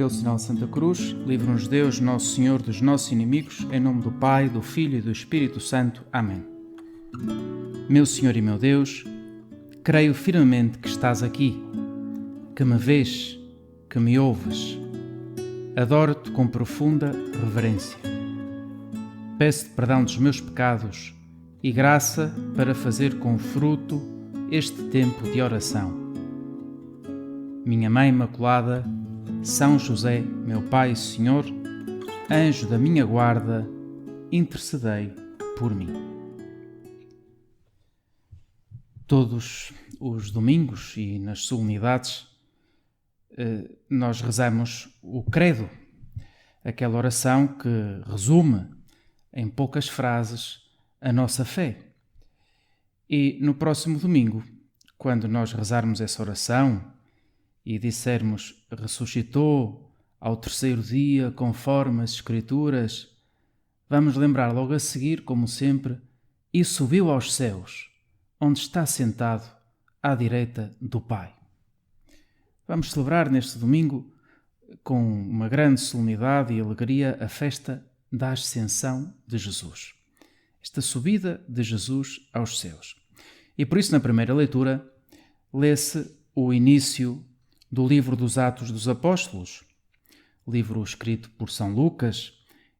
pelo sinal de Santa Cruz, livra-nos Deus, Nosso Senhor, dos nossos inimigos, em nome do Pai, do Filho e do Espírito Santo. Amém. Meu Senhor e meu Deus, creio firmemente que estás aqui, que me vês, que me ouves. Adoro-te com profunda reverência. Peço-te perdão dos meus pecados e graça para fazer com fruto este tempo de oração. Minha Mãe Imaculada, São José, meu Pai e Senhor, anjo da minha guarda, intercedei por mim. Todos os domingos e nas solenidades nós rezamos o Credo, aquela oração que resume em poucas frases a nossa fé. E no próximo domingo, quando nós rezarmos essa oração e dissermos ressuscitou ao terceiro dia conforme as Escrituras, vamos lembrar logo a seguir, como sempre, e subiu aos céus, onde está sentado à direita do Pai. Vamos celebrar neste domingo, com uma grande solenidade e alegria, a festa da Ascensão de Jesus. Esta subida de Jesus aos céus. E por isso, na primeira leitura, lê-se o início do livro dos Atos dos Apóstolos, livro escrito por São Lucas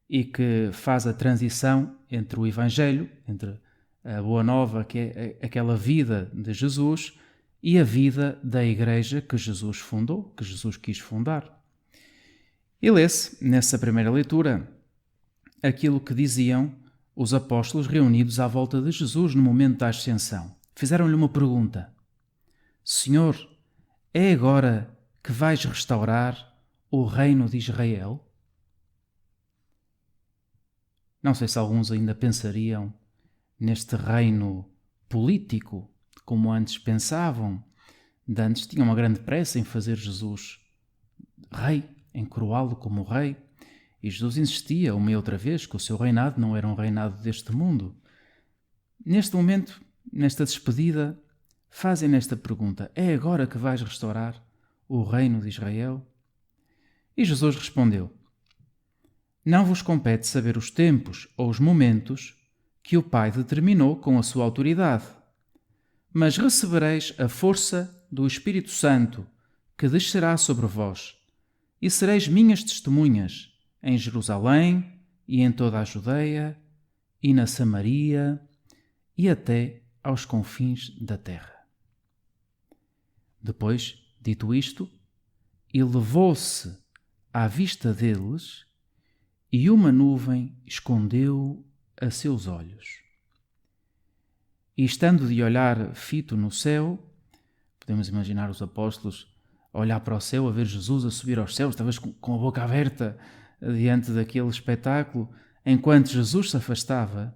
e que faz a transição entre o Evangelho, entre a Boa Nova, que é aquela vida de Jesus, e a vida da Igreja que Jesus fundou, que Jesus quis fundar. E lê-se, nessa primeira leitura, aquilo que diziam os apóstolos reunidos à volta de Jesus no momento da Ascensão. Fizeram-lhe uma pergunta: Senhor, é agora que vais restaurar o reino de Israel? Não sei se alguns ainda pensariam neste reino político, como antes pensavam. De antes tinham uma grande pressa em fazer Jesus rei, em coroá-lo como rei. E Jesus insistia uma e outra vez que o seu reinado não era um reinado deste mundo. Neste momento, nesta despedida, fazem esta pergunta: é agora que vais restaurar o reino de Israel? E Jesus respondeu: não vos compete saber os tempos ou os momentos que o Pai determinou com a sua autoridade, mas recebereis a força do Espírito Santo que descerá sobre vós, e sereis minhas testemunhas em Jerusalém e em toda a Judeia e na Samaria e até aos confins da terra. Depois, dito isto, elevou-se à vista deles e uma nuvem escondeu a seus olhos. E estando de olhar fito no céu, podemos imaginar os apóstolos a olhar para o céu, a ver Jesus a subir aos céus, talvez com a boca aberta diante daquele espetáculo. Enquanto Jesus se afastava,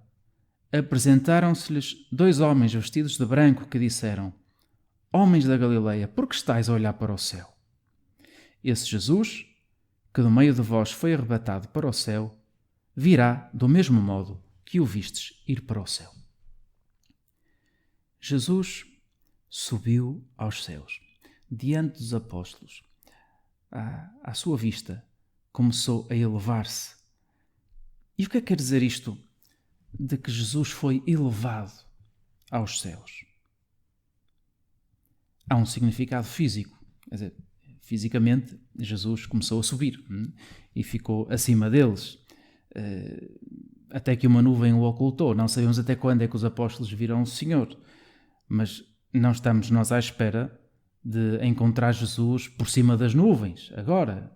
apresentaram-se-lhes dois homens vestidos de branco que disseram: homens da Galileia, por que estáis a olhar para o céu? Esse Jesus, que do meio de vós foi arrebatado para o céu, virá do mesmo modo que o vistes ir para o céu. Jesus subiu aos céus. Diante dos apóstolos, à sua vista, começou a elevar-se. E o que é que quer dizer isto de que Jesus foi elevado aos céus? Há um significado físico. Quer dizer, fisicamente, Jesus começou a subir e ficou acima deles, até que uma nuvem o ocultou. Não sabemos até quando é que os apóstolos viram o Senhor, mas não estamos nós à espera de encontrar Jesus por cima das nuvens, agora.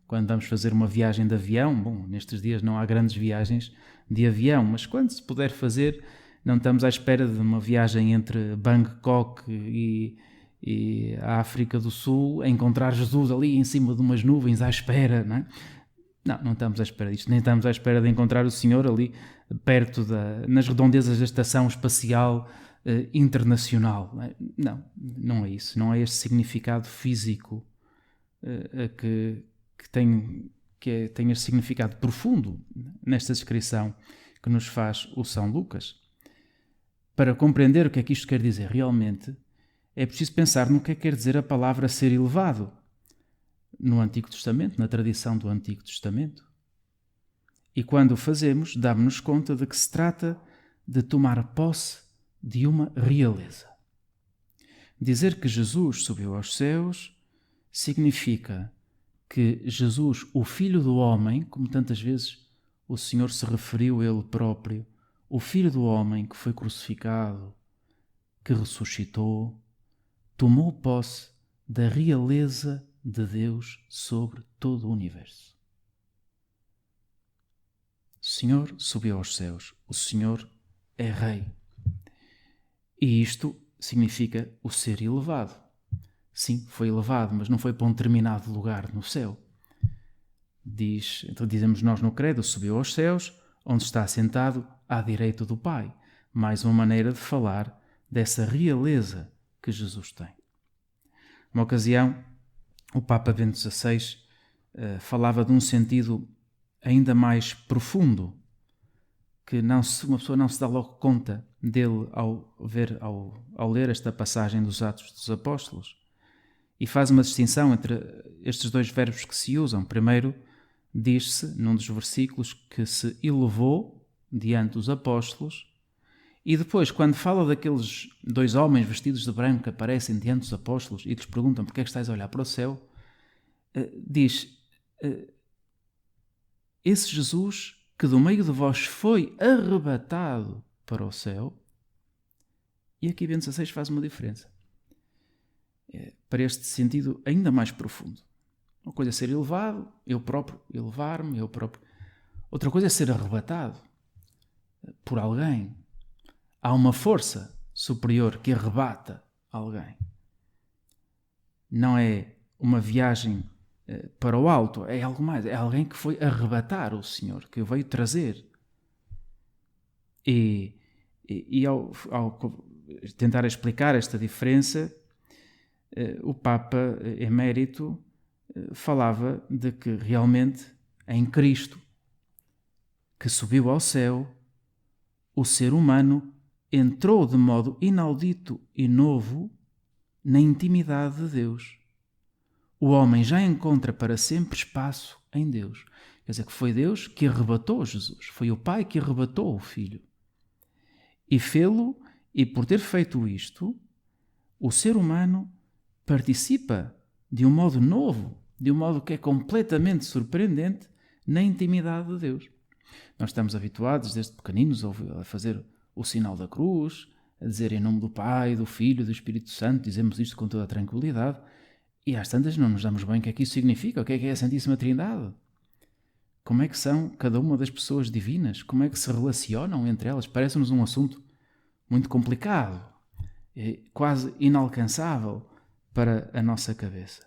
Quando vamos fazer uma viagem de avião, bom, nestes dias não há grandes viagens de avião, mas quando se puder fazer, não estamos à espera de uma viagem entre Bangkok e a África do Sul, a encontrar Jesus ali em cima de umas nuvens à espera, não é? Não estamos à espera disto, nem estamos à espera de encontrar o Senhor ali perto nas redondezas da Estação Espacial Internacional. Não é isso, não é este significado físico que tem este significado profundo nesta descrição que nos faz o São Lucas. Para compreender o que é que isto quer dizer realmente, é preciso pensar no que é que quer dizer a palavra ser elevado. no Antigo Testamento, na tradição do Antigo Testamento. E quando o fazemos, damos-nos conta de que se trata de tomar posse de uma realeza. Dizer que Jesus subiu aos céus significa que Jesus, o Filho do Homem, como tantas vezes o Senhor se referiu a Ele próprio, o Filho do Homem que foi crucificado, que ressuscitou, tomou posse da realeza de Deus sobre todo o universo. O Senhor subiu aos céus, o Senhor é Rei. E isto significa o ser elevado. Sim, foi elevado, mas não foi para um determinado lugar no céu. Então dizemos nós no credo, subiu aos céus, onde está assentado à direita do Pai. Mais uma maneira de falar dessa realeza que Jesus tem. Numa ocasião, o Papa Bento XVI falava de um sentido ainda mais profundo, que uma pessoa não se dá logo conta dele ao ler esta passagem dos Atos dos Apóstolos. E faz uma distinção entre estes dois verbos que se usam. Primeiro, diz-se, num dos versículos, que se elevou diante dos apóstolos, e depois, quando fala daqueles dois homens vestidos de branco que aparecem diante dos apóstolos e lhes perguntam porque é que estáis a olhar para o céu, diz, esse Jesus que do meio de vós foi arrebatado para o céu, e aqui Bento XVI faz uma diferença, para este sentido ainda mais profundo. Uma coisa é ser elevado, eu próprio elevar-me, eu próprio. Outra coisa é ser arrebatado por alguém. Há uma força superior que arrebata alguém. Não é uma viagem para o alto, é algo mais. É alguém que foi arrebatar o Senhor, que o veio trazer. E ao tentar explicar esta diferença, o Papa Emérito falava de que realmente em Cristo, que subiu ao céu, o ser humano entrou de modo inaudito e novo na intimidade de Deus. O homem já encontra para sempre espaço em Deus. Quer dizer que foi Deus que arrebatou Jesus, foi o Pai que arrebatou o Filho. E fê-lo, e por ter feito isto, o ser humano participa de um modo novo, de um modo que é completamente surpreendente na intimidade de Deus. Nós estamos habituados desde pequeninos a fazer o sinal da cruz, a dizer em nome do Pai, do Filho e do Espírito Santo, dizemos isto com toda a tranquilidade, e às tantas não nos damos bem o que é que isso significa, o que é a Santíssima Trindade. Como é que são cada uma das pessoas divinas? Como é que se relacionam entre elas? Parece-nos um assunto muito complicado, quase inalcançável para a nossa cabeça.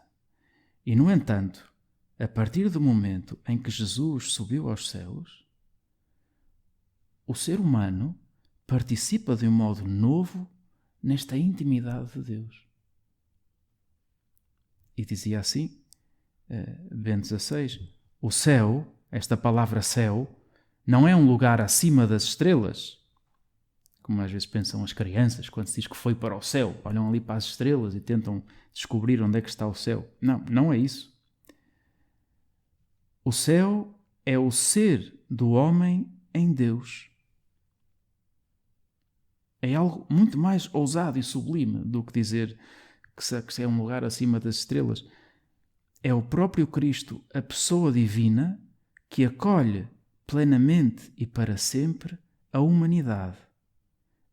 E, no entanto, a partir do momento em que Jesus subiu aos céus, o ser humano participa de um modo novo nesta intimidade de Deus. E dizia assim, Bento XVI, o céu, esta palavra céu, não é um lugar acima das estrelas, como às vezes pensam as crianças, quando se diz que foi para o céu, olham ali para as estrelas e tentam descobrir onde é que está o céu. Não, não é isso. O céu é o ser do homem em Deus. É algo muito mais ousado e sublime do que dizer que é um lugar acima das estrelas. É o próprio Cristo, a pessoa divina, que acolhe plenamente e para sempre a humanidade.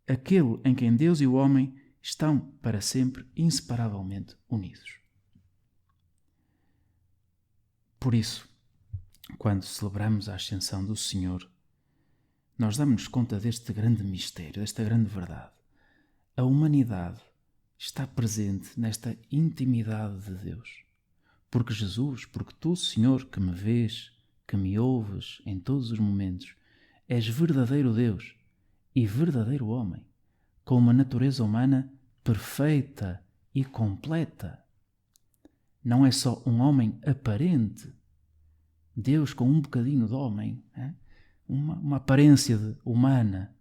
Aquele em quem Deus e o homem estão para sempre inseparavelmente unidos. Por isso, quando celebramos a ascensão do Senhor, nós damos-nos conta deste grande mistério, desta grande verdade. A humanidade está presente nesta intimidade de Deus. Porque Jesus, porque tu, Senhor, que me vês, que me ouves em todos os momentos, és verdadeiro Deus e verdadeiro homem, com uma natureza humana perfeita e completa. Não é só um homem aparente, Deus com um bocadinho de homem, uma aparência humana.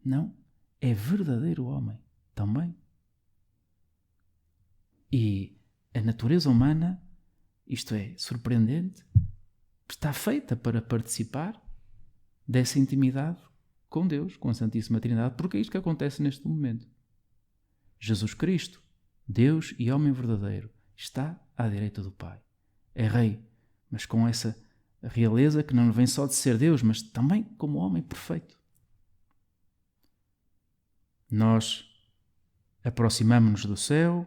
Não, é verdadeiro homem também. E a natureza humana isto é surpreendente, está feita para participar dessa intimidade com Deus, com a Santíssima Trindade, porque é isto que acontece neste momento. Jesus Cristo, Deus e homem verdadeiro, está à direita do Pai. É Rei, mas com essa realeza que não vem só de ser Deus, mas também como homem perfeito. Nós aproximamo-nos do céu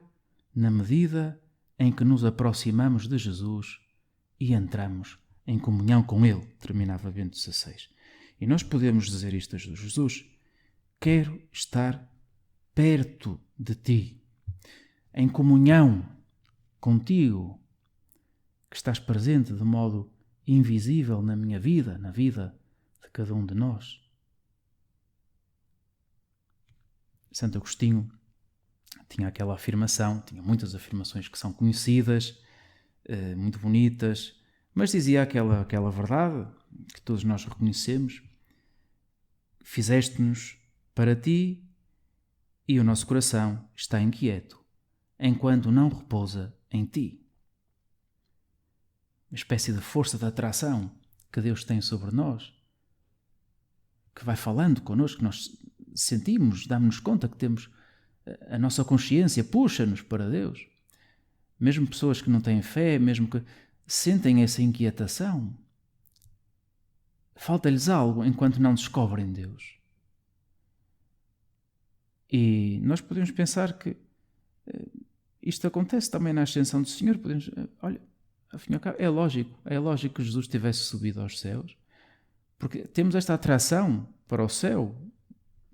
na medida em que nos aproximamos de Jesus e entramos em comunhão com Ele, terminava Bento XVI. E nós podemos dizer isto a Jesus: quero estar perto de Ti, em comunhão contigo, que estás presente de modo invisível na minha vida, na vida de cada um de nós. Santo Agostinho tinha aquela afirmação, tinha muitas afirmações que são conhecidas, muito bonitas, mas dizia aquela verdade que todos nós reconhecemos: fizeste-nos para Ti e o nosso coração está inquieto, enquanto não repousa em Ti. Uma espécie de força de atração que Deus tem sobre nós, que vai falando connosco, que nós sentimos, damos-nos conta que temos, a nossa consciência puxa-nos para Deus. Mesmo pessoas que não têm fé, mesmo que sentem essa inquietação, falta-lhes algo enquanto não descobrem Deus. E nós podemos pensar que isto acontece também na ascensão do Senhor. Podemos, olha, afinal, é lógico que Jesus tivesse subido aos céus, porque temos esta atração para o céu,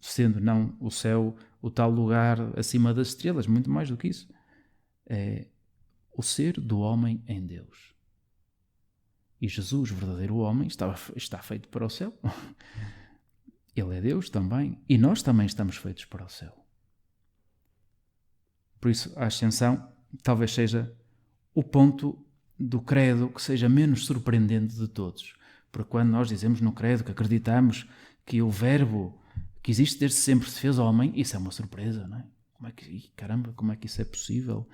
sendo não o céu o tal lugar acima das estrelas, muito mais do que isso. É o ser do homem em Deus. E Jesus, verdadeiro homem, está feito para o céu. Ele é Deus também. E nós também estamos feitos para o céu. Por isso, a ascensão talvez seja o ponto do credo que seja menos surpreendente de todos. Porque quando nós dizemos no credo que acreditamos que o Verbo que existe desde sempre se fez homem, isso é uma surpresa, não é? Como é que isso é possível?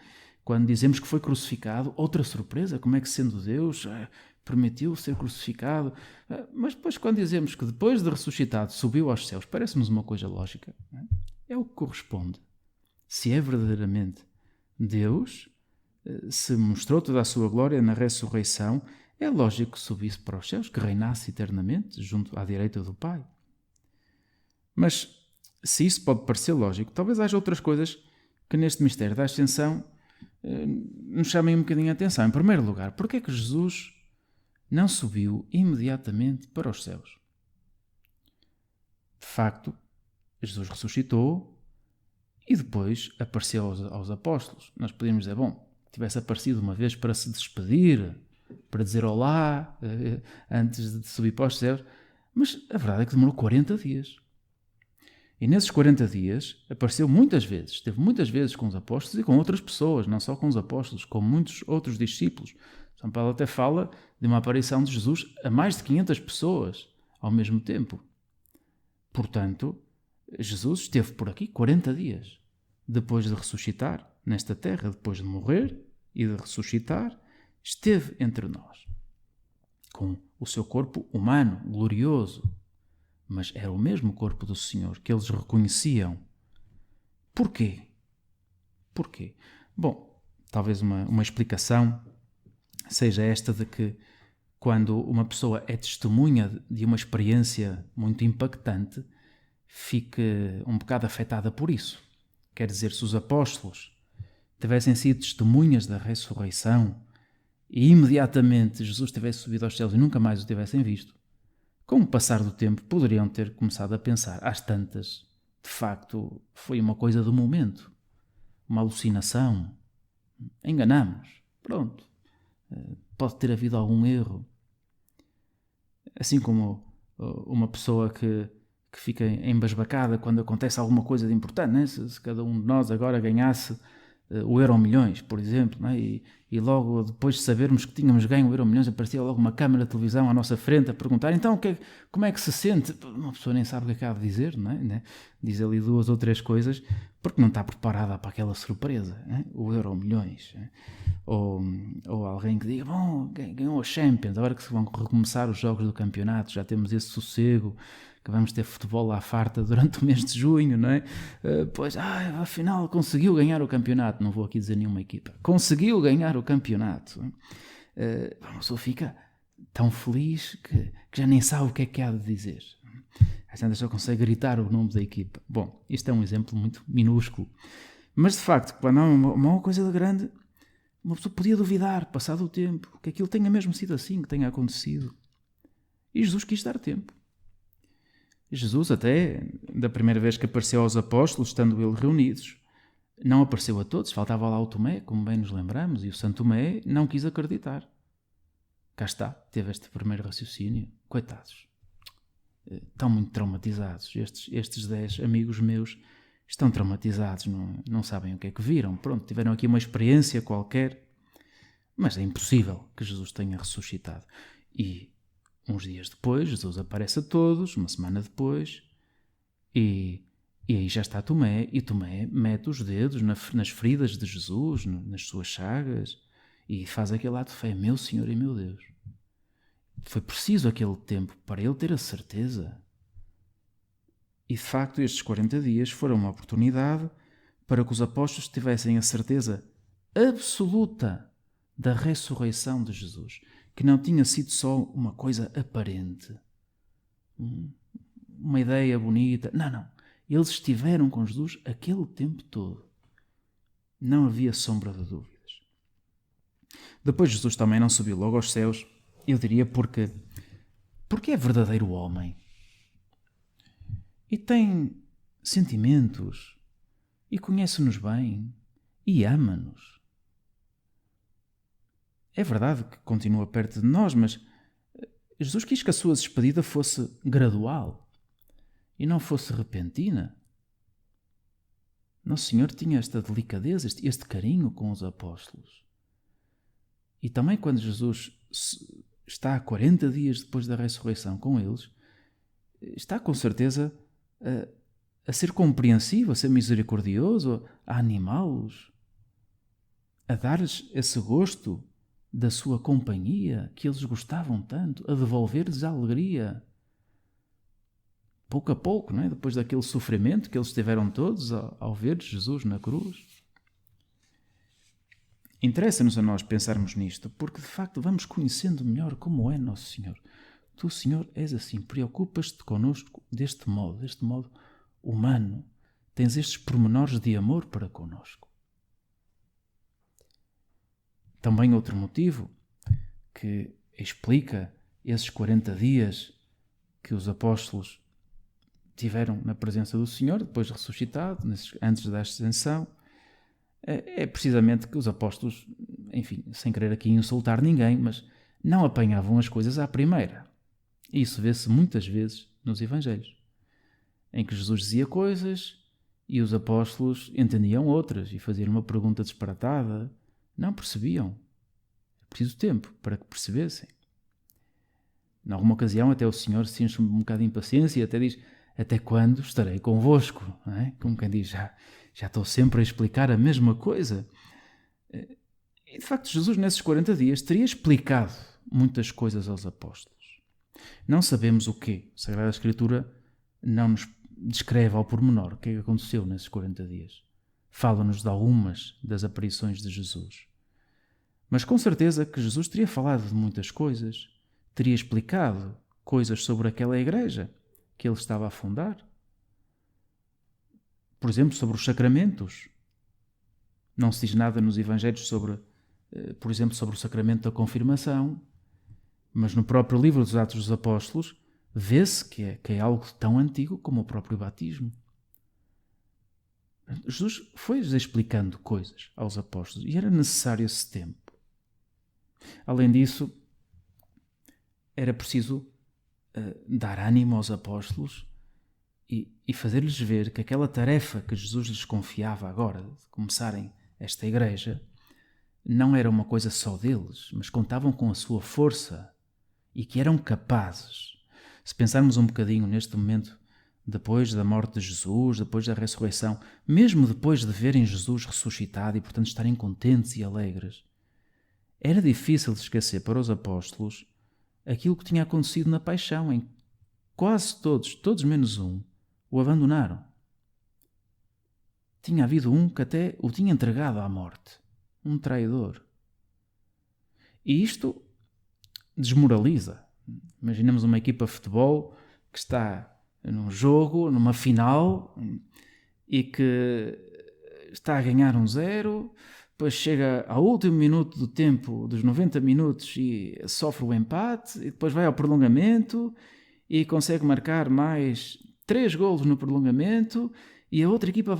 Quando dizemos que foi crucificado, outra surpresa, como é que sendo Deus permitiu ser crucificado? Mas depois quando dizemos que depois de ressuscitado subiu aos céus, parece-nos uma coisa lógica. Não é? É o que corresponde. Se é verdadeiramente Deus, se mostrou toda a sua glória na ressurreição, é lógico que subisse para os céus, que reinasse eternamente junto à direita do Pai. Mas, se isso pode parecer lógico, talvez haja outras coisas que neste mistério da ascensão nos chamem um bocadinho a atenção. Em primeiro lugar, porque é que Jesus não subiu imediatamente para os céus? De facto, Jesus ressuscitou e depois apareceu aos apóstolos. Nós podemos dizer, tivesse aparecido uma vez para se despedir, para dizer olá, antes de subir para os céus, mas a verdade é que demorou 40 dias. E nesses 40 dias apareceu muitas vezes, esteve muitas vezes com os apóstolos e com outras pessoas, não só com os apóstolos, com muitos outros discípulos. São Paulo até fala de uma aparição de Jesus a mais de 500 pessoas ao mesmo tempo. Portanto, Jesus esteve por aqui 40 dias, depois de ressuscitar nesta terra, depois de morrer e de ressuscitar, esteve entre nós, com o seu corpo humano, glorioso, mas era o mesmo corpo do Senhor que eles reconheciam. Porquê? Porquê? Bom, talvez uma explicação seja esta de que quando uma pessoa é testemunha de uma experiência muito impactante, fique um bocado afetada por isso. Quer dizer, se os apóstolos tivessem sido testemunhas da ressurreição e imediatamente Jesus tivesse subido aos céus e nunca mais o tivessem visto, com o passar do tempo poderiam ter começado a pensar, às tantas, de facto, foi uma coisa do momento, uma alucinação, enganamos, pronto, pode ter havido algum erro. Assim como uma pessoa que fica embasbacada quando acontece alguma coisa de importante, né? Se cada um de nós agora ganhasse o Euromilhões, por exemplo, não é? E logo depois de sabermos que tínhamos ganho o Euromilhões, aparecia logo uma câmara de televisão à nossa frente a perguntar, então como é que se sente? Uma pessoa nem sabe o que é que há de dizer, não é? Diz ali 2 ou 3 coisas, porque não está preparada para aquela surpresa, não é? O Euromilhões, não é? Ou alguém que diga, bom, ganhou a Champions, agora que se vão recomeçar os jogos do campeonato, já temos esse sossego, que vamos ter futebol à farta durante o mês de junho, não é? Pois, afinal conseguiu ganhar o campeonato, não vou aqui dizer nenhuma equipa, conseguiu ganhar o campeonato. A pessoa fica tão feliz que já nem sabe o que há de dizer. Às vezes só consegue gritar o nome da equipa. Bom, isto é um exemplo muito minúsculo. Mas de facto, quando há uma coisa de grande, uma pessoa podia duvidar, passado o tempo, que aquilo tenha mesmo sido assim, que tenha acontecido. E Jesus quis dar tempo. Jesus, até da primeira vez que apareceu aos apóstolos, estando eles reunidos, não apareceu a todos, faltava lá o Tomé, como bem nos lembramos, e o Santo Tomé não quis acreditar. Cá está, teve este primeiro raciocínio. Coitados, estão muito traumatizados. Estes 10 amigos meus estão traumatizados, não sabem o que é que viram. Pronto, tiveram aqui uma experiência qualquer, mas é impossível que Jesus tenha ressuscitado. E uns dias depois, Jesus aparece a todos, uma semana depois, e aí já está Tomé, e Tomé mete os dedos nas feridas de Jesus, nas suas chagas, e faz aquele ato de fé, meu Senhor e meu Deus. Foi preciso aquele tempo para ele ter a certeza. E de facto estes 40 dias foram uma oportunidade para que os apóstolos tivessem a certeza absoluta da ressurreição de Jesus, que não tinha sido só uma coisa aparente, uma ideia bonita. Não. Eles estiveram com Jesus aquele tempo todo. Não havia sombra de dúvidas. Depois Jesus também não subiu logo aos céus, eu diria porque é verdadeiro homem. E tem sentimentos, e conhece-nos bem, e ama-nos. É verdade que continua perto de nós, mas Jesus quis que a sua despedida fosse gradual e não fosse repentina. Nosso Senhor tinha esta delicadeza, este carinho com os apóstolos. E também quando Jesus está há 40 dias depois da ressurreição com eles, está com certeza a ser compreensivo, a ser misericordioso, a animá-los, a dar-lhes esse gosto da sua companhia que eles gostavam tanto, a devolver-lhes a alegria. Pouco a pouco, não é? Depois daquele sofrimento que eles tiveram todos ao ver Jesus na cruz. Interessa-nos a nós pensarmos nisto, porque de facto vamos conhecendo melhor como é Nosso Senhor. Tu, Senhor, és assim, preocupas-te connosco deste modo humano. Tens estes pormenores de amor para connosco. Também outro motivo que explica esses 40 dias que os apóstolos tiveram na presença do Senhor, depois de ressuscitado, antes da ascensão, é precisamente que os apóstolos, enfim, sem querer aqui insultar ninguém, mas não apanhavam as coisas à primeira. Isso vê-se muitas vezes nos Evangelhos, em que Jesus dizia coisas e os apóstolos entendiam outras e faziam uma pergunta disparatada. Não percebiam. É preciso tempo para que percebessem. Em alguma ocasião até o Senhor se enche um bocado de impaciência e até diz: até quando estarei convosco? Não é? Como quem diz, já estou sempre a explicar a mesma coisa. E de facto Jesus nesses 40 dias teria explicado muitas coisas aos apóstolos. Não sabemos o quê. A Sagrada Escritura não nos descreve ao pormenor o que é que aconteceu nesses 40 dias. Fala-nos de algumas das aparições de Jesus. Mas com certeza que Jesus teria falado de muitas coisas, teria explicado coisas sobre aquela igreja que ele estava a fundar. Por exemplo, sobre os sacramentos. Não se diz nada nos Evangelhos sobre, por exemplo, sobre o sacramento da confirmação, mas no próprio livro dos Atos dos Apóstolos vê-se que é algo tão antigo como o próprio batismo. Jesus foi-lhes explicando coisas aos apóstolos e era necessário esse tempo. Além disso, era preciso dar ânimo aos apóstolos e fazer-lhes ver que aquela tarefa que Jesus lhes confiava agora, de começarem esta igreja, não era uma coisa só deles, mas contavam com a sua força e que eram capazes. Se pensarmos um bocadinho neste momento, depois da morte de Jesus, depois da ressurreição, mesmo depois de verem Jesus ressuscitado e, portanto, estarem contentes e alegres, era difícil de esquecer para os apóstolos aquilo que tinha acontecido na paixão, em que quase todos menos um, o abandonaram. Tinha havido um que até o tinha entregado à morte, um traidor. E isto desmoraliza. Imaginemos uma equipa de futebol que está num jogo, numa final, e que está a ganhar 1-0, depois chega ao último minuto do tempo, dos 90 minutos, e sofre o empate, e depois vai ao prolongamento e consegue marcar mais 3 golos no prolongamento, e a outra equipa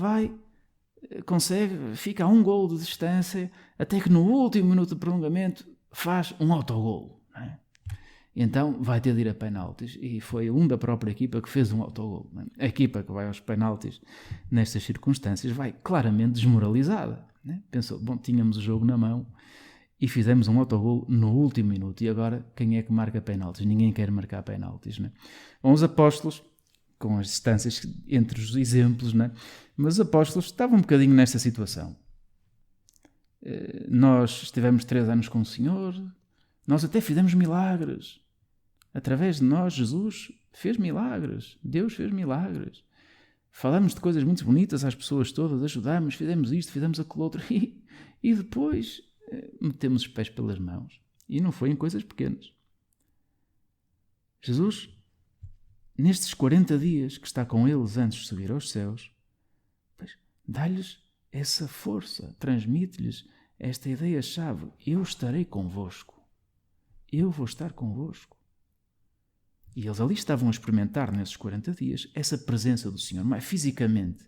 fica a 1 golo de distância, até que no último minuto de prolongamento faz um autogolo. Não é? Então vai ter de ir a penaltis, e foi um da própria equipa que fez um autogolo. Não é? A equipa que vai aos penaltis nestas circunstâncias vai claramente desmoralizada. Não é? Pensou, bom, tínhamos o jogo na mão e fizemos um autogolo no último minuto, e agora quem é que marca penaltis? Ninguém quer marcar penaltis. Não é? Bom, os apóstolos, com as distâncias entre os exemplos, não é? Mas os apóstolos estavam um bocadinho nesta situação. Nós estivemos 3 anos com o Senhor, nós até fizemos milagres. Através de nós, Jesus fez milagres. Deus fez milagres. Falamos de coisas muito bonitas às pessoas todas, ajudamos, fizemos isto, fizemos aquilo outro. E depois metemos os pés pelas mãos. E não foi em coisas pequenas. Jesus, nestes 40 dias que está com eles antes de subir aos céus, dá-lhes essa força, transmite-lhes esta ideia-chave. Eu estarei convosco. Eu vou estar convosco. E eles ali estavam a experimentar, nesses 40 dias, essa presença do Senhor, fisicamente,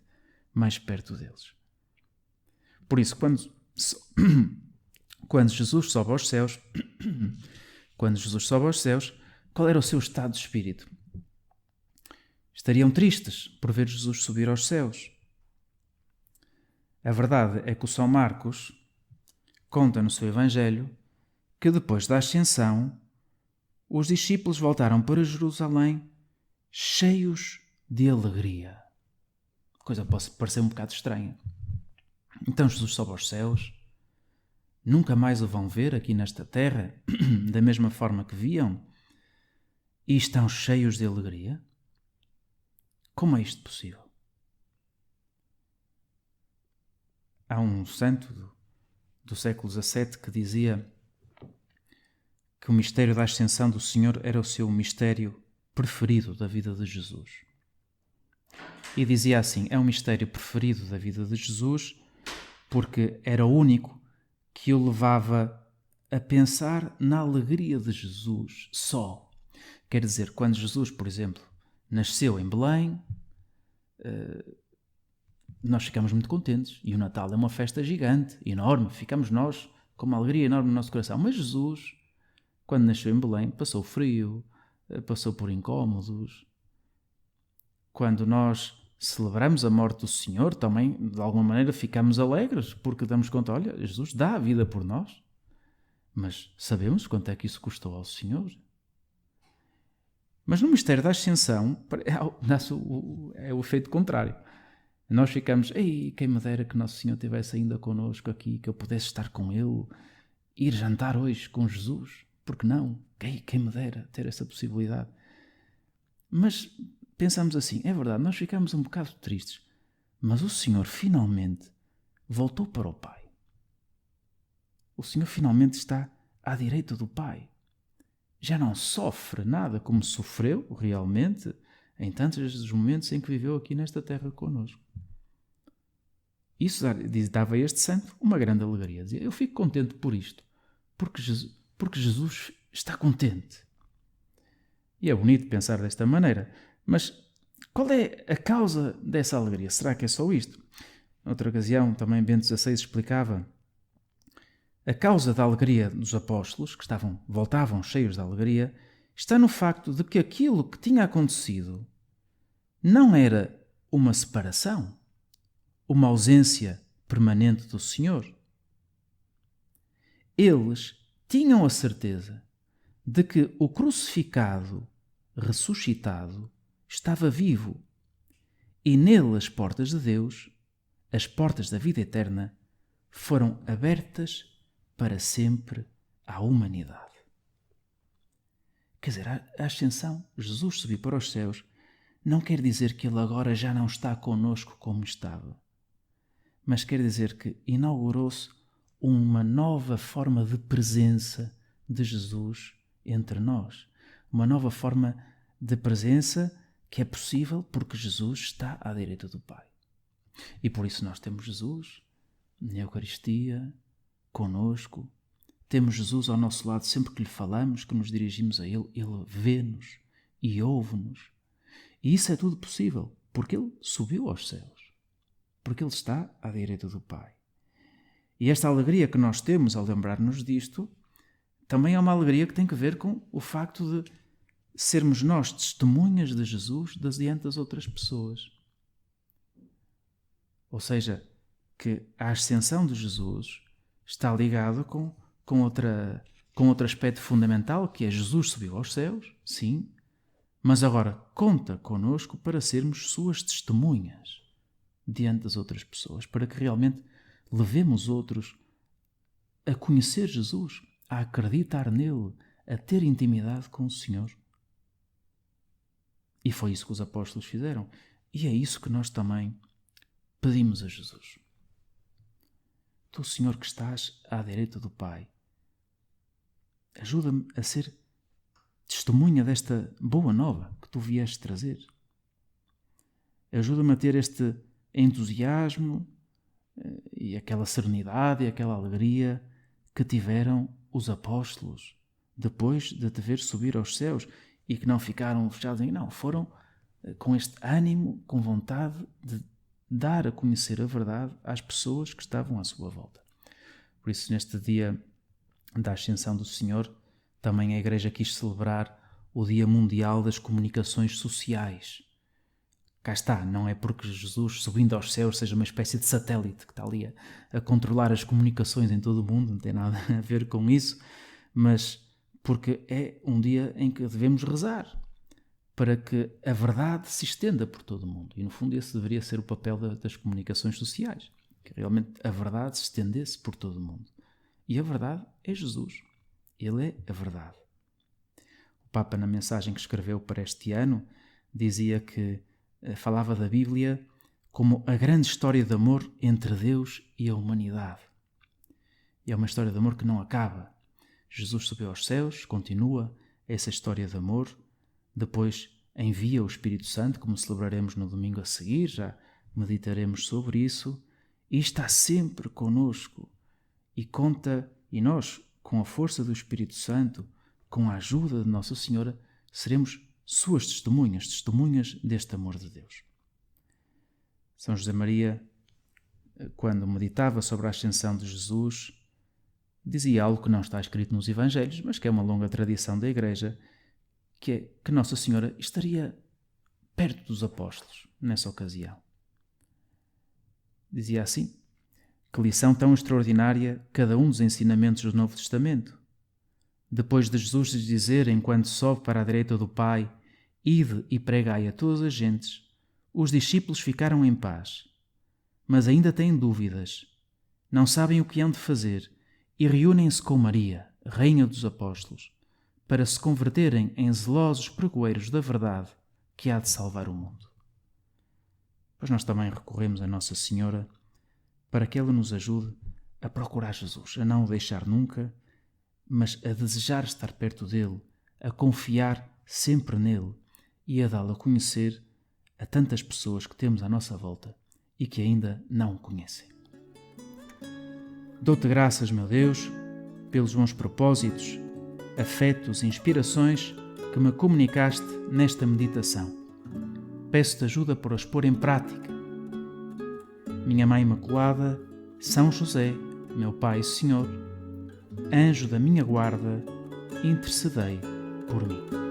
mais perto deles. Por isso, quando Jesus sobe aos céus, qual era o seu estado de espírito? Estariam tristes por ver Jesus subir aos céus. A verdade é que o São Marcos conta no seu Evangelho que depois da ascensão, os discípulos voltaram para Jerusalém cheios de alegria. Coisa pode parecer um bocado estranha. Então Jesus sobe aos céus, nunca mais o vão ver aqui nesta terra, da mesma forma que viam, e estão cheios de alegria? Como é isto possível? Há um santo do século XVII que dizia que o mistério da ascensão do Senhor era o seu mistério preferido da vida de Jesus. E dizia assim, é um mistério preferido da vida de Jesus porque era o único que o levava a pensar na alegria de Jesus só. Quer dizer, quando Jesus, por exemplo, nasceu em Belém, nós ficamos muito contentes, e o Natal é uma festa gigante, enorme, ficamos nós com uma alegria enorme no nosso coração. Mas Jesus, quando nasceu em Belém, passou frio, passou por incómodos. Quando nós celebramos a morte do Senhor, também, de alguma maneira, ficamos alegres, porque damos conta, olha, Jesus dá a vida por nós. Mas sabemos quanto é que isso custou ao Senhor? Mas no mistério da ascensão, é o efeito contrário. Nós ficamos, ei, quem me dera que Nosso Senhor estivesse ainda connosco aqui, que eu pudesse estar com Ele, ir jantar hoje com Jesus. Porque não? Quem me dera ter essa possibilidade. Mas pensamos assim, é verdade, nós ficamos um bocado tristes, mas o Senhor finalmente voltou para o Pai. O Senhor finalmente está à direita do Pai. Já não sofre nada como sofreu realmente em tantos dos momentos em que viveu aqui nesta terra connosco. Isso dava a este santo uma grande alegria. Dizia, eu fico contente por isto, porque Jesus está contente. E é bonito pensar desta maneira. Mas qual é a causa dessa alegria? Será que é só isto? Noutra ocasião, também Bento XVI explicava a causa da alegria dos apóstolos, que voltavam cheios de alegria, está no facto de que aquilo que tinha acontecido não era uma separação, uma ausência permanente do Senhor. Eles tinham a certeza de que o crucificado, ressuscitado, estava vivo e nele as portas de Deus, as portas da vida eterna, foram abertas para sempre à humanidade. Quer dizer, a ascensão, Jesus subiu para os céus, não quer dizer que Ele agora já não está connosco como estava, mas quer dizer que inaugurou-se uma nova forma de presença de Jesus entre nós. Uma nova forma de presença que é possível porque Jesus está à direita do Pai. E por isso nós temos Jesus na Eucaristia, conosco. Temos Jesus ao nosso lado sempre que lhe falamos, que nos dirigimos a Ele. Ele vê-nos e ouve-nos. E isso é tudo possível porque Ele subiu aos céus. Porque Ele está à direita do Pai. E esta alegria que nós temos ao lembrar-nos disto, também é uma alegria que tem que ver com o facto de sermos nós testemunhas de Jesus diante das outras pessoas. Ou seja, que a ascensão de Jesus está ligado com outro aspecto fundamental, que é Jesus subiu aos céus, sim, mas agora conta connosco para sermos suas testemunhas diante das outras pessoas, para que realmente levemos outros a conhecer Jesus, a acreditar nele, a ter intimidade com o Senhor. E foi isso que os apóstolos fizeram. E é isso que nós também pedimos a Jesus. Tu, Senhor, que estás à direita do Pai, ajuda-me a ser testemunha desta boa nova que tu vieste trazer. Ajuda-me a ter este entusiasmo e aquela serenidade e aquela alegria que tiveram os apóstolos depois de te ver subir aos céus e que não ficaram fechados em não, foram com este ânimo, com vontade de dar a conhecer a verdade às pessoas que estavam à sua volta. Por isso, neste dia da Ascensão do Senhor, também a Igreja quis celebrar o Dia Mundial das Comunicações Sociais. Cá está, não é porque Jesus subindo aos céus seja uma espécie de satélite que está ali a controlar as comunicações em todo o mundo, não tem nada a ver com isso, mas porque é um dia em que devemos rezar para que a verdade se estenda por todo o mundo. E no fundo esse deveria ser o papel das comunicações sociais, que realmente a verdade se estendesse por todo o mundo. E a verdade é Jesus. Ele é a verdade. O Papa, na mensagem que escreveu para este ano, dizia que falava da Bíblia como a grande história de amor entre Deus e a humanidade. E é uma história de amor que não acaba. Jesus subiu aos céus, continua essa história de amor, depois envia o Espírito Santo, como celebraremos no domingo a seguir, já meditaremos sobre isso, e está sempre conosco e conta, e nós, com a força do Espírito Santo, com a ajuda de Nossa Senhora, seremos suas testemunhas deste amor de Deus. São José Maria, quando meditava sobre a ascensão de Jesus, dizia algo que não está escrito nos Evangelhos, mas que é uma longa tradição da Igreja, que é que Nossa Senhora estaria perto dos apóstolos nessa ocasião. Dizia assim: que lição tão extraordinária cada um dos ensinamentos do Novo Testamento. Depois de Jesus lhes dizer, enquanto sobe para a direita do Pai, ide e pregai a todas as gentes, os discípulos ficaram em paz, mas ainda têm dúvidas, não sabem o que hão de fazer e reúnem-se com Maria, Rainha dos Apóstolos, para se converterem em zelosos pregoeiros da verdade que há de salvar o mundo. Pois nós também recorremos a Nossa Senhora para que ela nos ajude a procurar Jesus, a não o deixar nunca, mas a desejar estar perto dele, a confiar sempre nele e a dá-lo a conhecer a tantas pessoas que temos à nossa volta e que ainda não o conhecem. Dou-te graças, meu Deus, pelos bons propósitos, afetos e inspirações que me comunicaste nesta meditação. Peço-te ajuda para os pôr em prática. Minha Mãe Imaculada, São José, meu Pai e Senhor, anjo da minha guarda, intercedei por mim.